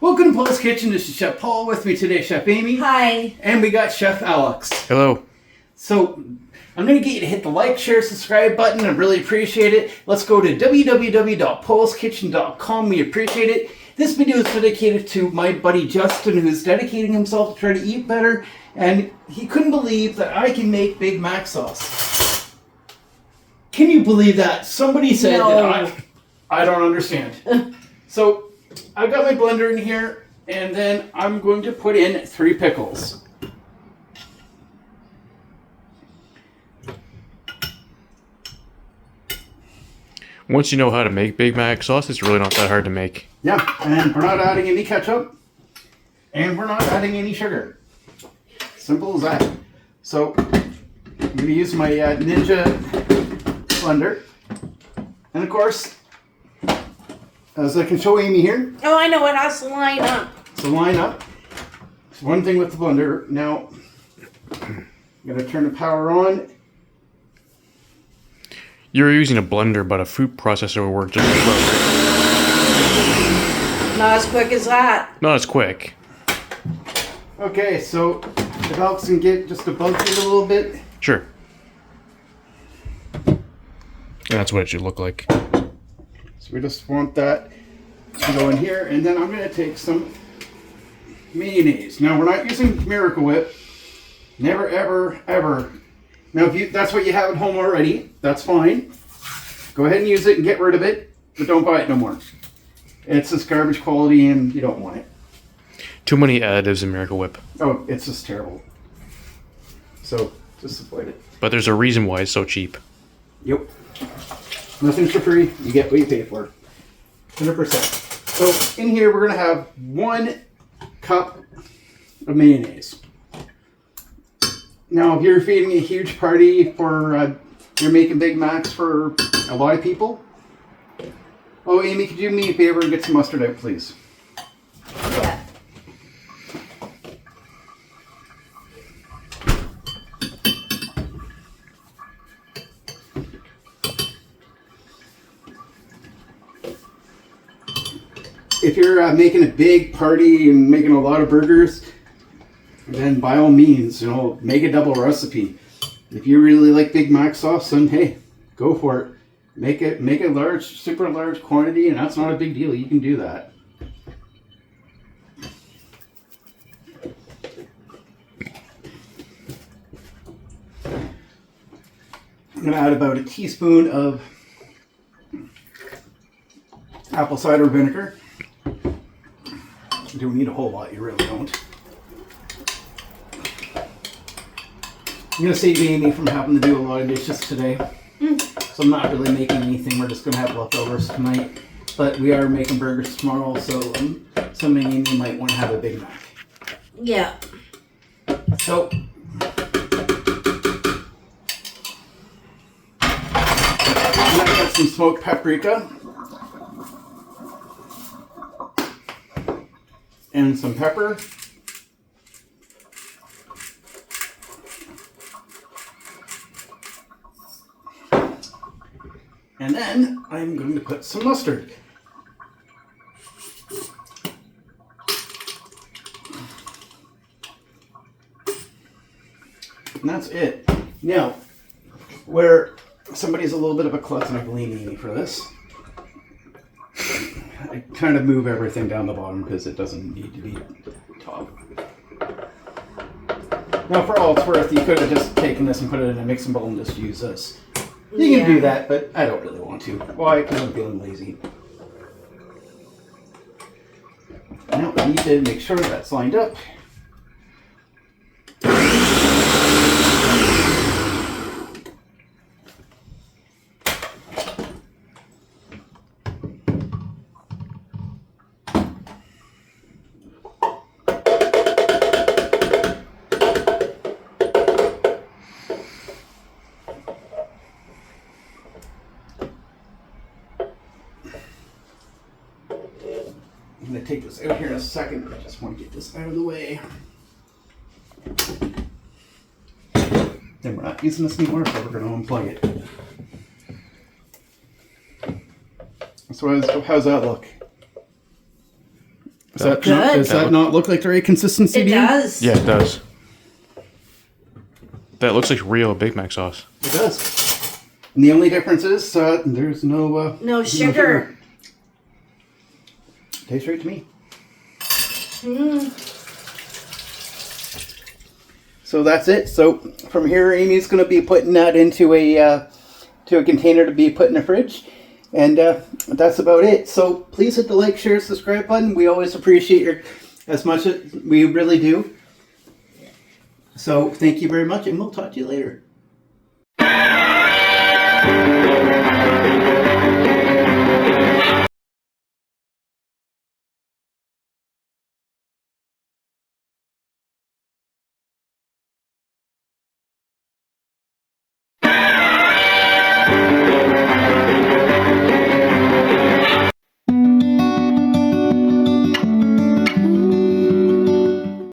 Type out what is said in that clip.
Welcome to Poul's Kitchen. This is Chef Paul. With me today, Chef Amy. Hi. And we got Chef Alex. Hello. So, I'm going to get you to hit the like, share, subscribe button. I really appreciate it. Let's go to www.poulskitchen.com. We appreciate it. This video is dedicated to my buddy Justin, who's dedicating himself to try to eat better. And he couldn't believe that I can make Big Mac sauce. Can you believe that? Somebody said that I don't understand. So, I've got my blender in here, and then I'm going to put in 3 pickles. Once you know how to make Big Mac sauce, it's really not that hard to make. Yeah, and we're not adding any ketchup, and we're not adding any sugar. Simple as that. So, I'm going to use my Ninja blender, and of course, as I can show Amy here. Oh, I know, it has to line up. So line up. It's one thing with the blender. Now, I'm going to turn the power on. You're using a blender, but a food processor will work just as well. Not as quick as that. Not as quick. Okay, so if Alex can get just above it a little bit. Sure. That's what it should look like. So we just want that to go in here, and then I'm going to take some mayonnaise. Now, we're not using Miracle Whip. Never, ever, ever. Now, if that's what you have at home already, that's fine. Go ahead and use it and get rid of it, but don't buy it no more. It's just garbage quality, and you don't want it. Too many additives in Miracle Whip. Oh, it's just terrible. So, just avoid it. But there's a reason why it's so cheap. Yep. Nothing's for free. You get what you pay for. 100%. So in here we're going to have 1 cup of mayonnaise. Now if you're feeding a huge party for, you're making Big Macs for a lot of people. Oh, Amy, could you do me a favor and get some mustard out, please? Yeah. If you're making a big party and making a lot of burgers, then by all means, make a double recipe. If you really like Big Mac sauce, then hey, go for it. Make a large, super large quantity, and that's not a big deal. You can do that. I'm gonna add about a teaspoon of apple cider vinegar. You don't need a whole lot, you really don't. I'm going to save Amy from having to do a lot of dishes today. So I'm not really making anything, we're just going to have leftovers tonight. But we are making burgers tomorrow, so I'm assuming Amy might want to have a Big Mac. Yeah. So, I got some smoked paprika. And some pepper. And then I'm going to put some mustard. And that's it. Now, where somebody's a little bit of a klutz, and I blame Amy for this. I kind of move everything down the bottom because it doesn't need to be top. Now, for all it's worth, you could have just taken this and put it in a mixing bowl and just use this. You can do that, but I don't really want to. Why? Because I'm feeling lazy. Now, I need to make sure that's lined up. I'm going to take this out here in a second, but I just want to get this out of the way. Then we're not using this anymore, so we're going to unplug it. So how's that look? Does Good. that not look like the right consistency It to you? does. Yeah, it does. That looks like real Big Mac sauce. It does. And the only difference is there's no No sugar. Tastes right to me. So that's it. So from here, Amy's going to be putting that into a container to be put in the fridge, and that's about it. So please hit the like, share, subscribe button. We always appreciate your as much as we really do. So thank you very much, and we'll talk to you later.